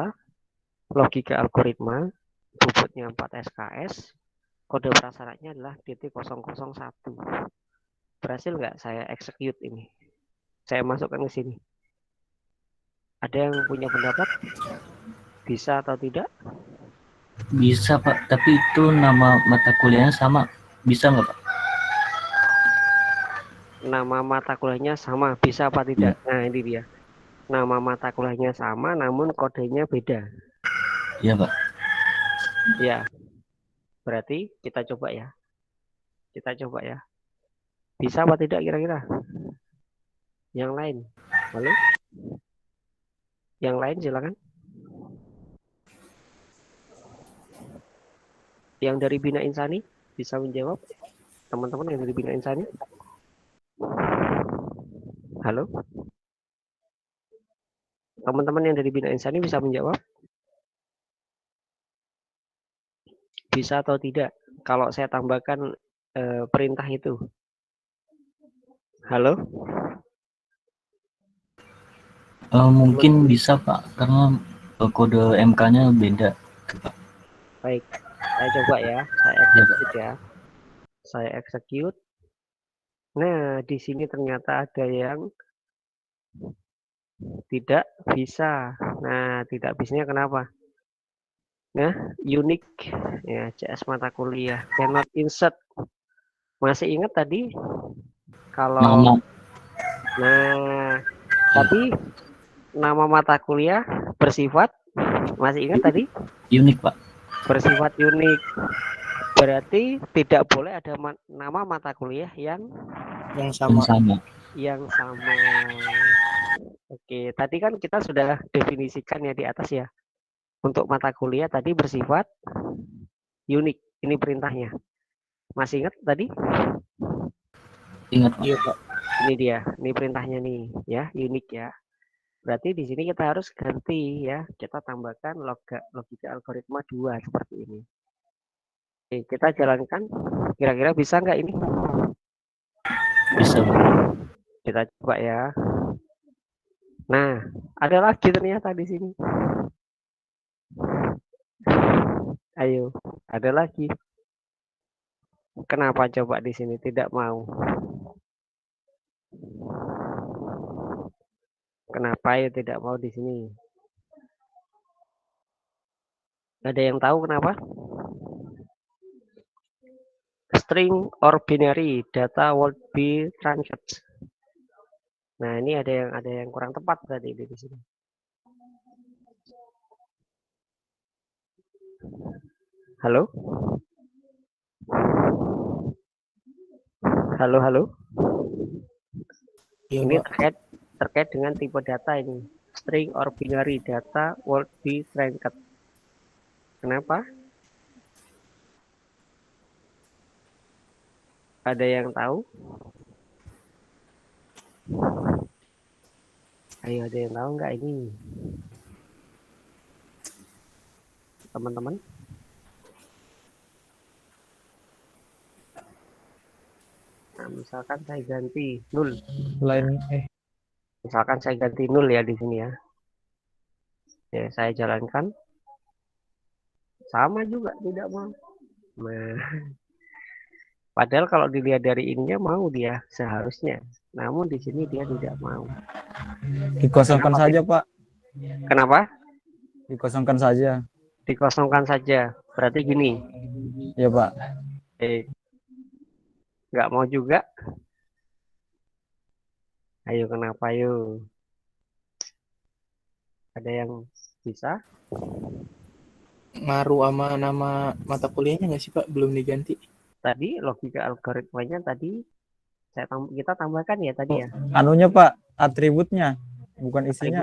logika algoritma, bobotnya 4 SKS, kode prasyaratnya adalah DT001. Berhasil nggak saya execute ini? Saya masukkan ke sini. Ada yang punya pendapat? Bisa atau tidak? Bisa, Pak. Tapi itu nama mata kuliahnya sama. Bisa nggak, Pak? Nama mata kuliahnya sama, bisa apa tidak? Nah, ini dia. Nama mata kuliahnya sama, namun kodenya beda. Iya, Pak. Ya, berarti kita coba ya. Kita coba ya. Bisa apa tidak kira-kira? Yang lain? Halo? Yang lain silakan. Yang dari Bina Insani bisa menjawab? Teman-teman yang dari Bina Insani? Halo? Teman-teman yang dari Bina Insani bisa menjawab? Bisa atau tidak? Kalau saya tambahkan perintah itu. Halo? Mungkin bisa, Pak. Karena kode MK-nya beda. Baik. Saya coba ya. Saya execute ya. Saya execute. Nah, di sini ternyata ada yang tidak bisa. Nah, tidak bisanya kenapa? Nah, unique ya, CS mata kuliah cannot insert. Masih ingat tadi kalau Nama. nah, tapi nama mata kuliah bersifat masih ingat tadi? Unik, Pak. Bersifat unik. Berarti tidak boleh ada nama mata kuliah yang sama. sama. Oke, tadi kan kita sudah definisikan ya di atas ya. Untuk mata kuliah tadi bersifat unik. Ini perintahnya. Masih ingat tadi? Ingat, Pak. Iya, Pak. Ini dia. Ini perintahnya nih ya, unik ya. Berarti di sini kita harus ganti ya. Kita tambahkan logika algoritma 2 seperti ini. Oke, kita jalankan. Kira-kira bisa nggak ini? Bisa, Pak. Kita coba ya. Nah, ada lagi ternyata di sini. Ayo, ada lagi. Kenapa coba di sini tidak mau? Kenapa ya tidak mau di sini? Ada yang tahu kenapa? String or binary data would be truncate. Nah, ini ada yang kurang tepat berarti di sini. Halo? Halo? Iya, Ini Pak. terkait dengan tipe data ini. String or binary data would be truncate. Kenapa? Ada yang tahu? Ayo, ada yang tahu nggak ini? teman-teman? Nah, misalkan saya ganti 0. Misalkan saya ganti 0 ya di sini ya. Oke, saya jalankan. Sama juga tidak mau. Nah, padahal kalau dilihat dari ininya mau dia seharusnya. Namun di sini dia tidak mau. Dikosongkan Kenapa, saja, Tik? Pak. Kenapa? Dikosongkan saja. Dikosongkan saja. Berarti gini. Ya, Pak. Nggak mau juga. Ayo kenapa yuk? Ada yang bisa? Ngaruh sama nama mata kuliahnya nggak sih Pak? Belum diganti. Tadi logika algoritmanya tadi kita tambahkan ya tadi ya. Anunya, Pak, atributnya, bukan isinya.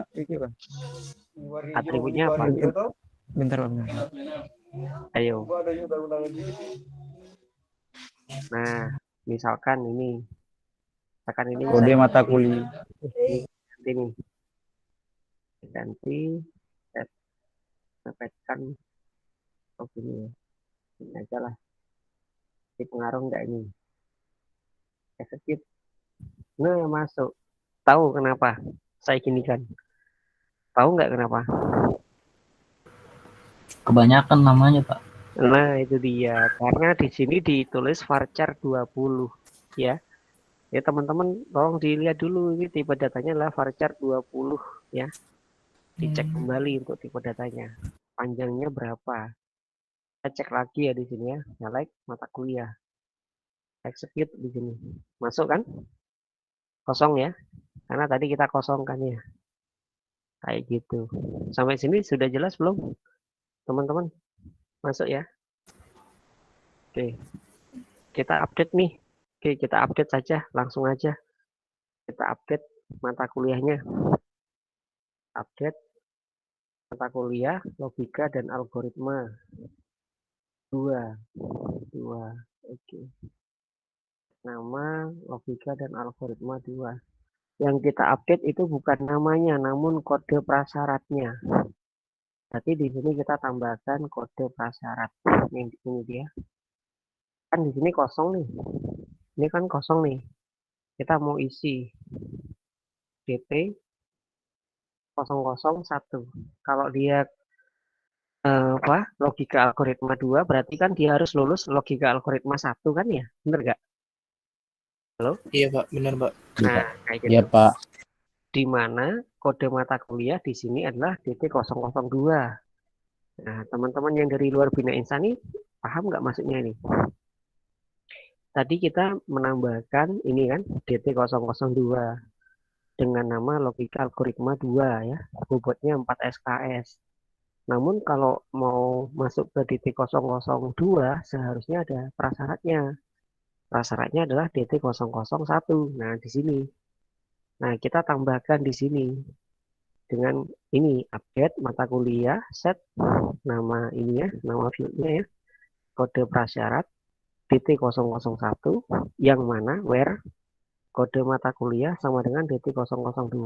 Atributnya apa? Bentar, Pak. Ayo. Nah, misalkan ini. Misalkan ini Kode mata kuliah. Ini. Ganti. Sampaikan. Oh gini ya. Ini aja lah. Ini pengaruh nggak ini? Execute. Nah, masuk. Tahu kenapa saya ginikan? Tahu nggak kenapa? Kebanyakan namanya, Pak. Nah, itu dia. Karena di sini ditulis varchar 20 ya. Ya, teman-teman tolong dilihat dulu ini tipe datanya adalah varchar 20 ya. Dicek kembali untuk tipe datanya. Panjangnya berapa? Kita cek lagi ya di sini ya. Select mata kuliah. Execute di sini. Masuk kan? Kosong ya. Karena tadi kita kosongkan ya. Kayak gitu. Sampai sini sudah jelas belum? Teman-teman, masuk ya. Oke. Kita update nih. Oke, kita update saja, langsung aja. Kita update mata kuliahnya. Update mata kuliah, logika dan algoritma. 2. Oke. Nama, logika dan algoritma 2. Yang kita update itu bukan namanya, namun kode prasyaratnya. Berarti di sini kita tambahkan kode prasyarat. Ini dia. Kan di sini kosong nih. Ini kan kosong nih. Kita mau isi DT 001. Kalau dia logika algoritma 2 berarti kan dia harus lulus logika algoritma 1 kan ya? Bener nggak? Halo? Iya Pak, benar Pak. Nah, kayak gitu. Iya, Pak. Di mana kode mata kuliah di sini adalah DT002. Nah, teman-teman yang dari luar Bina Insani paham nggak maksudnya ini? Tadi kita menambahkan ini kan DT002 dengan nama logika algoritma 2 ya. Bobotnya 4 SKS. Namun kalau mau masuk ke DT002 seharusnya ada prasyaratnya. Prasyaratnya adalah DT001. Nah, di sini. Nah, kita tambahkan di sini dengan ini update mata kuliah set nama ini ya, nama fieldnya ya, kode prasyarat DT001 yang mana where kode mata kuliah sama dengan DT002.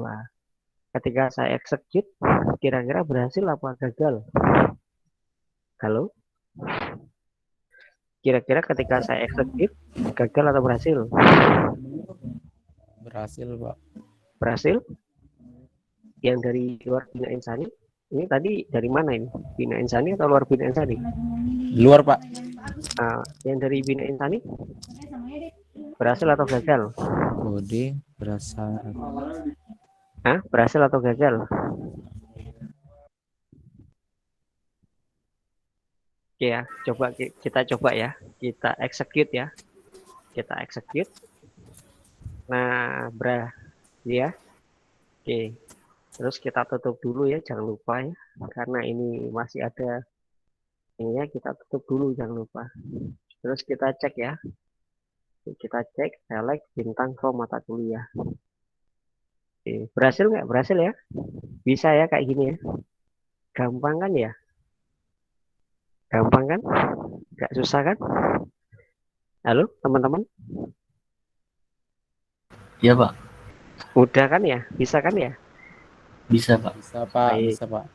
Ketika saya execute, kira-kira berhasil apa gagal? Halo? Kira-kira ketika saya execute, gagal atau berhasil? Berhasil, Pak. Berhasil? Yang dari luar Bina Insani? Ini tadi dari mana ini? Bina Insani atau luar Bina Insani? Luar, Pak. Yang dari Bina Insani? Berhasil atau gagal? Kode berasal. Berhasil atau gagal? Oke ya, kita coba ya. Kita execute ya. Kita execute. Nah, ya. Oke. Terus kita tutup dulu ya, jangan lupa ya. Karena ini masih ada ini ya, kita tutup dulu jangan lupa. Terus kita cek ya. Kita cek select bintang from mata kuliah. Oke, berhasil nggak? Berhasil ya? Bisa ya kayak gini ya? Gampang kan ya? Gampang kan? Nggak susah kan? Halo teman-teman? Iya, Pak. Mudah kan ya? Bisa kan ya? Bisa, Pak. Bisa, Pak. Baik. Bisa, Pak.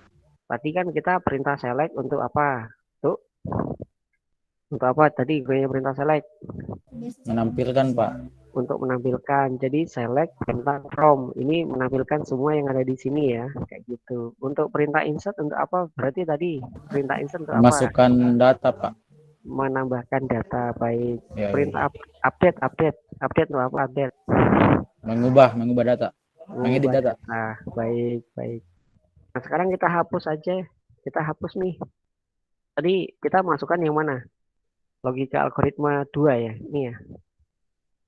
Tadi kan kita perintah select untuk apa? Untuk apa tadi gue perintah select? Menampilkan, Pak. Untuk menampilkan. Jadi select perintah from. Ini menampilkan semua yang ada di sini ya. Kayak gitu. Untuk perintah insert untuk apa? Berarti tadi perintah insert untuk apa? Memasukkan data, Pak. Menambahkan data. Baik. Ya, Perintah update. Update untuk apa? Update. mengubah data. Mengedit data. Nah, baik. Nah, sekarang kita hapus aja. Kita hapus nih. Tadi kita masukkan yang mana? Logika algoritma 2 ya. Ini ya.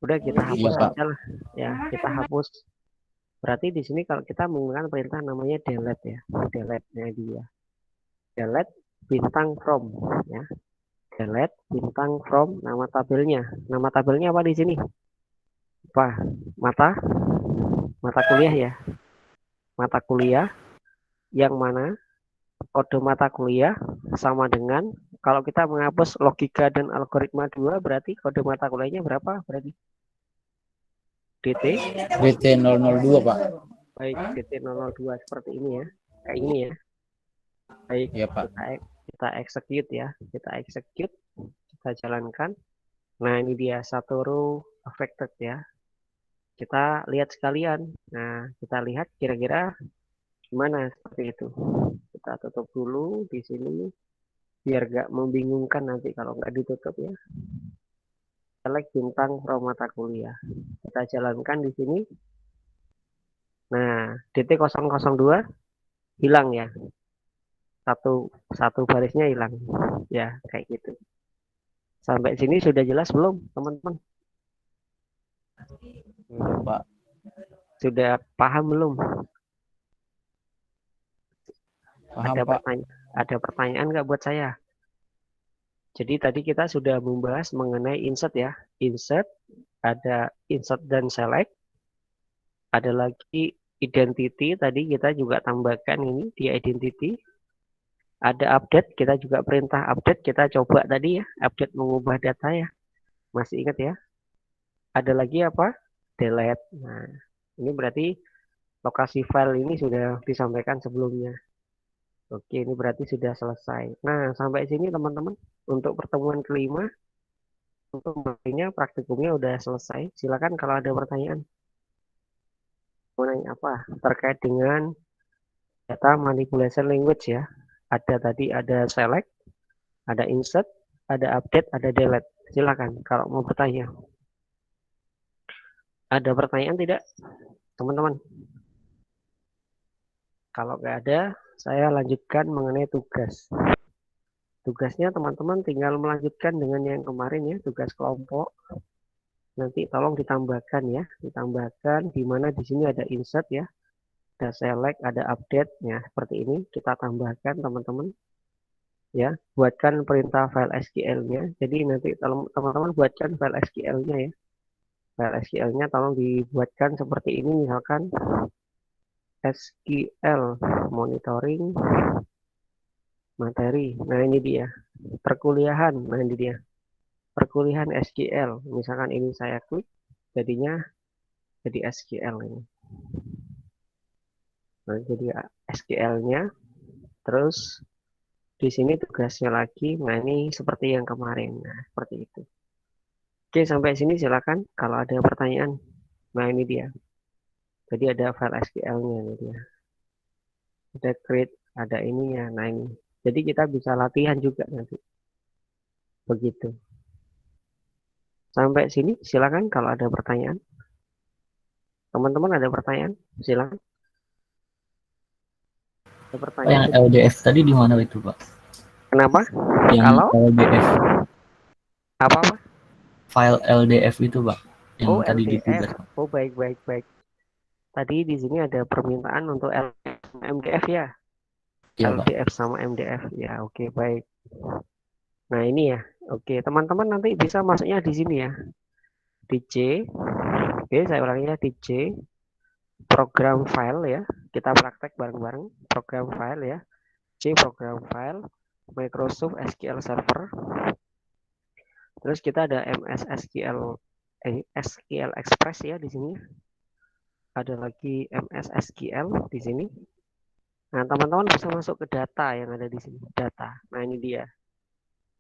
Udah kita hapus Pak. aja lah. Ya, kita hapus. Berarti di sini kalau kita menggunakan perintah namanya delete ya. Delete-nya dia. Delete bintang from ya. Delete bintang from nama tabelnya. Nama tabelnya apa di sini? Apa? Mata kuliah ya. Mata kuliah yang mana kode mata kuliah sama dengan kalau kita menghapus logika dan algoritma 2 berarti kode mata kuliahnya berapa? Berarti DT 002, Pak. Baik, DT 002 seperti ini ya. Kayak ini ya. Baik, Iya, Pak. kita execute ya. Kita execute, kita jalankan. Nah, ini dia satu row affected ya. Kita lihat sekalian. Nah, kita lihat kira-kira gimana seperti itu. Kita tutup dulu di sini biar gak membingungkan nanti kalau nggak ditutup ya. Select bintang from mata kuliah. Kita jalankan di sini. Nah, DT002 hilang ya. Satu barisnya hilang. Ya, kayak gitu. Sampai sini sudah jelas belum, teman-teman? Sudah, Pak. Sudah paham belum? Paham, Pak. Ada pertanyaan nggak buat saya? Jadi tadi kita sudah membahas mengenai insert ya. Insert, ada insert dan select. Ada lagi identity, tadi kita juga tambahkan ini di identity. Ada update, kita juga perintah update. Kita coba tadi ya, update mengubah data ya. Masih ingat ya? Ada lagi apa? Delete. Nah, ini berarti lokasi file ini sudah disampaikan sebelumnya. Oke, ini berarti sudah selesai. Nah, sampai sini teman-teman. Untuk pertemuan kelima, untuk materinya praktikumnya udah selesai. Silakan kalau ada pertanyaan. Mau nanya apa? Terkait dengan data manipulation language ya. Ada select, ada insert, ada update, ada delete. Silakan kalau mau bertanya. Ada pertanyaan tidak, teman-teman? Kalau nggak ada, saya lanjutkan mengenai tugas. Tugasnya teman-teman tinggal melanjutkan dengan yang kemarin ya, tugas kelompok. Nanti tolong ditambahkan ya, ditambahkan di mana di sini ada insert ya, ada select, ada update ya, seperti ini kita tambahkan teman-teman. Ya, buatkan perintah file SQL-nya. Jadi nanti teman-teman buatkan file SQL-nya ya. File SQL-nya tolong dibuatkan seperti ini misalkan SQL monitoring materi. Nah, ini dia. Perkuliahan. Nah, ini dia. Perkuliahan SQL. Misalkan ini saya klik, jadinya jadi SQL ini. Nah, jadi SQL-nya. Terus di sini tugasnya lagi. Nah, ini seperti yang kemarin. Nah, seperti itu. Oke, sampai sini silakan kalau ada pertanyaan. Nah, ini dia. Jadi ada file SQL-nya ini dia. Ada create, ada ininya. Nah, ini. Jadi kita bisa latihan juga nanti. Begitu. Sampai sini silakan kalau ada pertanyaan. Teman-teman ada pertanyaan? Silakan. Ada pertanyaan? Yang LDF tadi di mana itu, Pak? Kenapa? Yang Kalau LDF. apa-apa? File LDF itu, Pak. Yang Oh, tadi LDF. ditugas. Oh, baik. Tadi di sini ada permintaan untuk LDF sama MDF ya. Iya, Pak. LDF sama MDF. Ya, oke, baik. Nah, ini ya. Oke, teman-teman nanti bisa masuknya di sini ya. Di C. Oke, saya ulangi ya, di C. Program file ya. Kita praktek bareng-bareng. Program file ya. C program file. Microsoft SQL Server. Terus kita ada MS SQL Express ya di sini. Ada lagi MS SQL di sini. Nah, teman-teman bisa masuk ke data yang ada di sini, data. Nah, ini dia.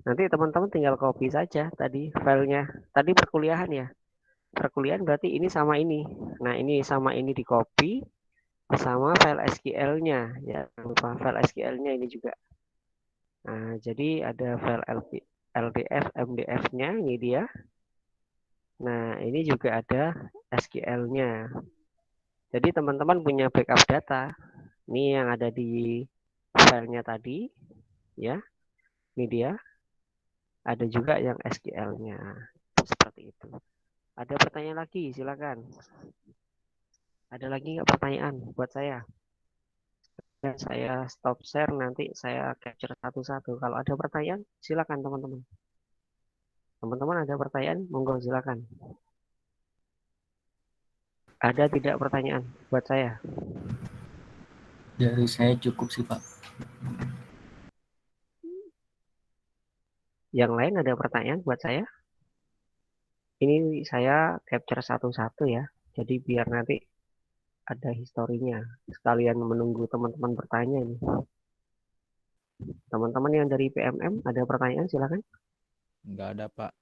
Nanti teman-teman tinggal copy saja tadi filenya. Tadi perkuliahan ya. Perkuliahan berarti ini sama ini. Nah, ini sama ini di copy bersama file SQL-nya. Ya, jangan lupa file SQL-nya ini juga. Nah, jadi ada file LDF, MDF-nya, ini dia. Nah, ini juga ada SQL-nya. Jadi teman-teman punya backup data. Ini yang ada di filenya tadi, ya. Ini dia. Ada juga yang SQL-nya. Seperti itu. Ada pertanyaan lagi, silakan. Ada lagi nggak pertanyaan buat saya? Dan saya stop share, nanti saya capture satu-satu. Kalau ada pertanyaan, silakan teman-teman. Teman-teman ada pertanyaan, monggo silakan. Ada tidak pertanyaan buat saya? Dari saya cukup sih Pak. Yang lain ada pertanyaan buat saya? Ini saya capture satu-satu ya. Jadi biar nanti ada historinya. Sekalian menunggu teman-teman bertanya ini. Teman-teman yang dari PMM ada pertanyaan silakan. Nggak ada, Pak.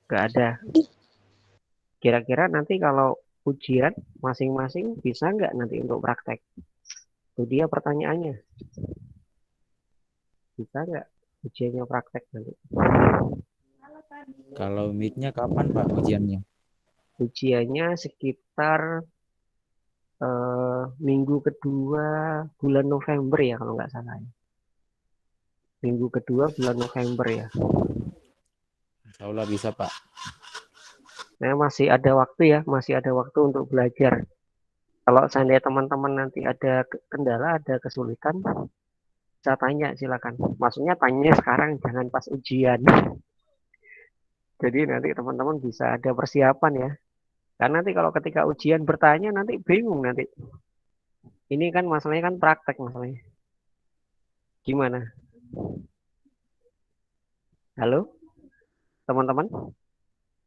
Nggak ada. Kira-kira nanti kalau ujian masing-masing bisa nggak nanti untuk praktek? Itu dia pertanyaannya. Bisa nggak ujiannya praktek nanti? Kalau meet-nya kapan, Pak, ujiannya? Ujiannya sekitar minggu kedua bulan November ya kalau nggak salah. Minggu kedua bulan November ya. Insya Allah bisa, Pak. Nah, masih ada waktu ya, masih ada waktu untuk belajar. Kalau seandainya teman-teman nanti ada kendala, ada kesulitan, bisa tanya silakan. Maksudnya tanya sekarang, jangan pas ujian. Jadi nanti teman-teman bisa ada persiapan ya. Karena nanti kalau ketika ujian bertanya nanti bingung nanti. Ini kan masalahnya kan praktek masalahnya. Gimana? Halo, teman-teman?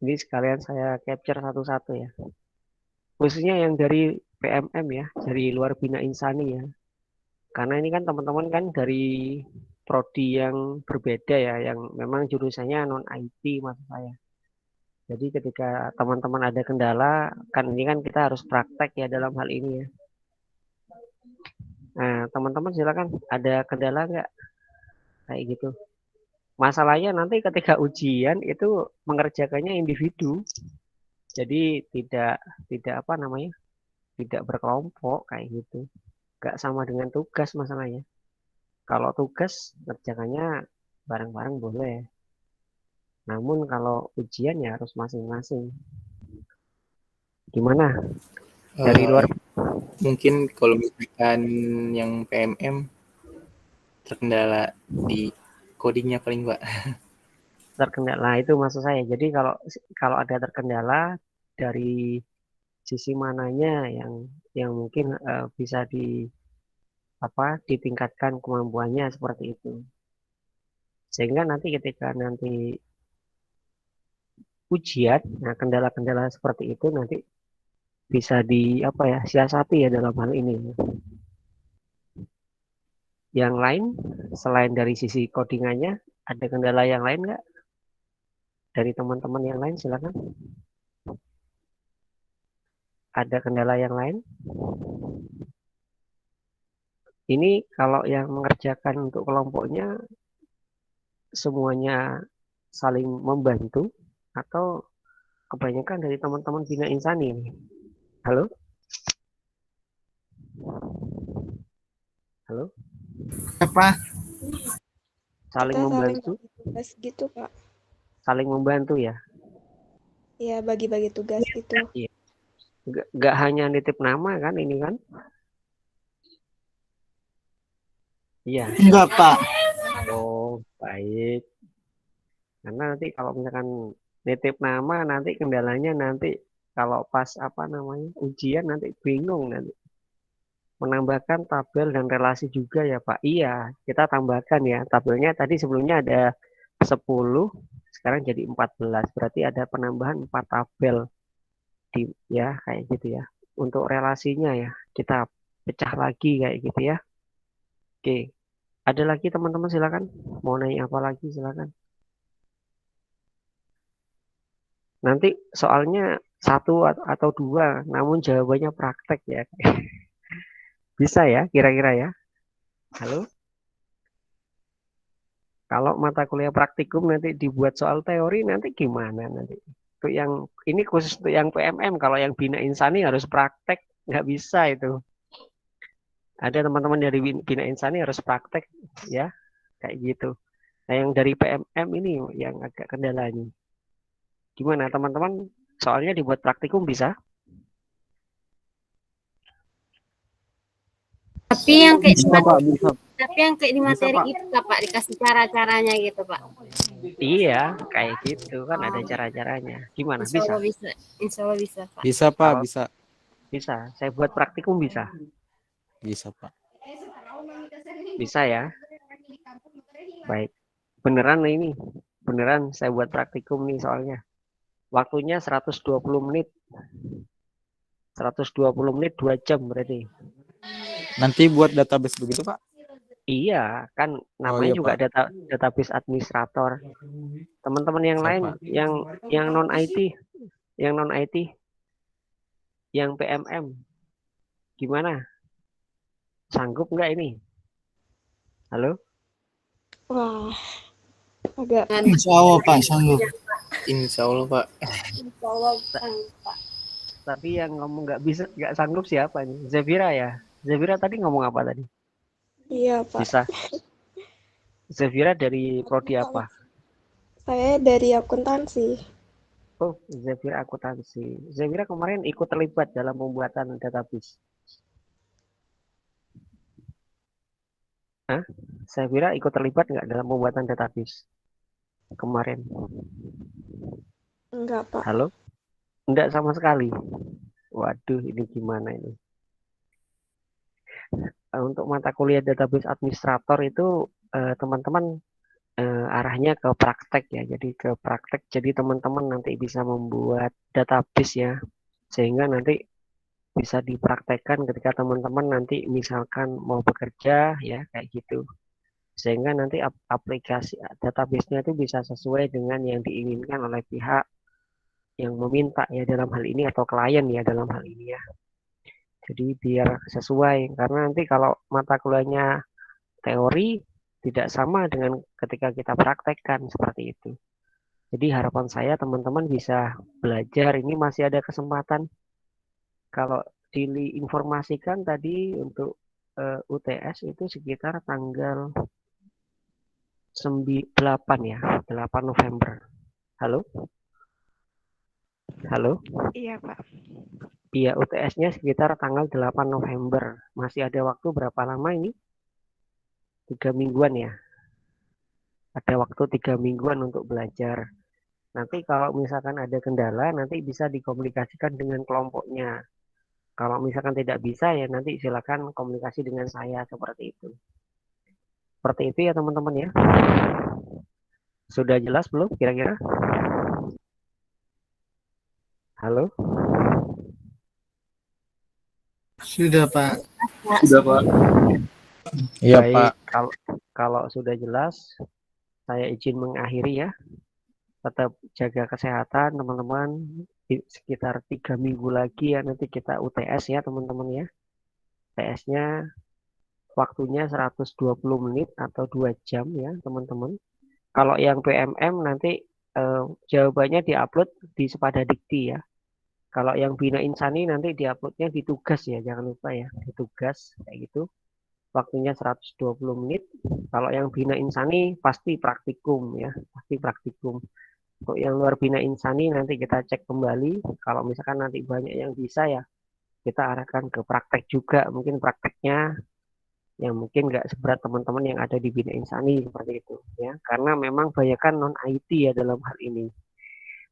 Ini sekalian saya capture satu-satu ya. Khususnya yang dari PMM ya, dari luar Bina Insani ya. Karena ini kan teman-teman kan dari prodi yang berbeda ya, yang memang jurusannya non IT maksud saya. Jadi ketika teman-teman ada kendala, kan ini kan kita harus praktek ya dalam hal ini ya. Nah, teman-teman silakan ada kendala nggak kayak gitu? Masalahnya nanti ketika ujian itu mengerjakannya individu. Jadi tidak apa namanya? Tidak berkelompok kayak gitu. Nggak sama dengan tugas masalahnya. Kalau tugas kerjakannya bareng-bareng boleh. Namun kalau ujian ya harus masing-masing. Gimana? Dari luar Mungkin kalau misalkan yang PMM terkendala di codingnya paling Pak. terkendala itu maksud saya. Jadi kalau ada terkendala dari sisi mananya yang mungkin bisa ditingkatkan kemampuannya seperti itu. Sehingga nanti ketika nanti ujian, nah kendala-kendala seperti itu nanti bisa siasati ya dalam hal ini. Yang lain selain dari sisi codingannya ada kendala yang lain nggak? Dari teman-teman yang lain silakan. Ada kendala yang lain? Ini kalau yang mengerjakan untuk kelompoknya semuanya saling membantu atau kebanyakan dari teman-teman Bina Insani ini? Halo? Halo? Kita Saling saling membantu? bagi tugas gitu, Pak. Saling membantu ya? Ya, bagi-bagi tugas gitu. Iya. Nggak hanya nitip nama kan ini kan? Iya. Enggak, Pak. Oh, baik. Karena nanti kalau misalkan nitip nama nanti kendalanya nanti kalau pas ujian nanti bingung nanti. Menambahkan tabel dan relasi juga ya Pak. Iya, kita tambahkan ya. Tabelnya tadi sebelumnya ada 10, sekarang jadi 14. Berarti ada penambahan 4 tabel ya kayak gitu ya. Untuk relasinya ya, kita pecah lagi kayak gitu ya. Oke, ada lagi teman-teman silakan. Mau nanya apa lagi silakan. Nanti soalnya satu atau dua, namun jawabannya praktek ya. Bisa ya, kira-kira ya. Halo? Kalau mata kuliah praktikum nanti dibuat soal teori nanti gimana nanti? Untuk yang ini khusus untuk yang PMM, kalau yang Bina Insani harus praktek, nggak bisa itu. Ada teman-teman dari Bina Insani harus praktek ya, kayak gitu. Nah yang dari PMM ini yang agak kendalanya. Gimana teman-teman? Soalnya dibuat praktikum bisa? Tapi yang kayak Bisa Pak, bisa. tapi yang kayak di materi Pak. itu Pak dikasih cara-caranya gitu Pak. Iya, kayak gitu kan ada cara-caranya. Gimana? Insya Bisa? Allah bisa. Insya Allah bisa Pak. Bisa Pak, Kalau- bisa. Bisa. Saya buat praktikum bisa. Bisa Pak. Bisa ya. Baik. Beneran ini. Beneran saya buat praktikum nih soalnya. Waktunya 120 menit. 120 menit 2 jam berarti. Nanti buat database begitu Pak? Iya, kan namanya iya, juga Pak. database administrator. Teman-teman yang Siap, lain Pak. yang non IT, yang PMM. Gimana? Sanggup nggak ini? Halo? Wah, agak Insya Allah Pak, sanggup. Insya Allah Pak. Insya Allah sanggup, Pak. Tapi yang ngomong nggak sanggup siapa nih? Zafira ya? Zafira tadi ngomong apa tadi? iya Pak. Bisa. Zafira dari prodi apa? Saya dari akuntansi. Oh, Zafira akuntansi. Zafira kemarin ikut terlibat dalam pembuatan database. Hah? Zafira ikut terlibat nggak dalam pembuatan database kemarin? Enggak Pak. Halo? Enggak sama sekali. Waduh, ini gimana ini? Untuk mata kuliah database administrator itu teman-teman arahnya ke praktek ya. Jadi ke praktek. Jadi teman-teman nanti bisa membuat database ya. Sehingga nanti bisa dipraktekkan ketika teman-teman nanti misalkan mau bekerja ya kayak gitu. Sehingga nanti aplikasi database-nya itu bisa sesuai dengan yang diinginkan oleh pihak yang meminta ya dalam hal ini atau klien ya dalam hal ini ya. Jadi biar sesuai karena nanti kalau mata kuliahnya teori tidak sama dengan ketika kita praktekkan seperti itu. Jadi harapan saya teman-teman bisa belajar ini masih ada kesempatan. Kalau diinformasikan tadi untuk UTS itu sekitar tanggal 8 ya, 8 November. Halo? Halo? Iya Pak. Iya, UTS-nya sekitar tanggal 8 November. Masih ada waktu berapa lama ini? 3 mingguan ya. Ada waktu 3 mingguan untuk belajar. Nanti kalau misalkan ada kendala, nanti bisa dikomunikasikan dengan kelompoknya. Kalau misalkan tidak bisa, ya nanti silakan komunikasi dengan saya seperti itu. Seperti itu ya teman-teman ya. Sudah jelas belum kira-kira? Halo? Sudah Pak. Sudah Pak. Iya Baik, Pak. kalau sudah jelas, saya izin mengakhiri ya. Tetap jaga kesehatan teman-teman. Sekitar 3 minggu lagi ya nanti kita UTS ya teman-teman ya. UTS-nya waktunya 120 menit atau 2 jam ya teman-teman. Kalau yang PMM nanti jawabannya diupload di Sepadadikti ya. Kalau yang Bina Insani nanti diuploadnya di tugas ya, jangan lupa ya, di tugas kayak gitu. Waktunya 120 menit. Kalau yang Bina Insani pasti praktikum ya, pasti praktikum. Untuk yang luar Bina Insani nanti kita cek kembali. Kalau misalkan nanti banyak yang bisa ya, kita arahkan ke praktek juga. Mungkin prakteknya yang mungkin nggak seberat teman-teman yang ada di Bina Insani seperti itu ya. Karena memang banyak kan non IT ya dalam hal ini.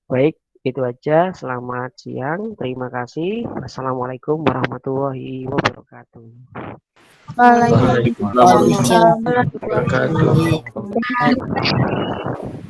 Baik, itu aja. Selamat siang. Terima kasih. Wassalamualaikum warahmatullahi wabarakatuh. Waalaikumsalam warahmatullahi wabarakatuh. Wabarakatuh.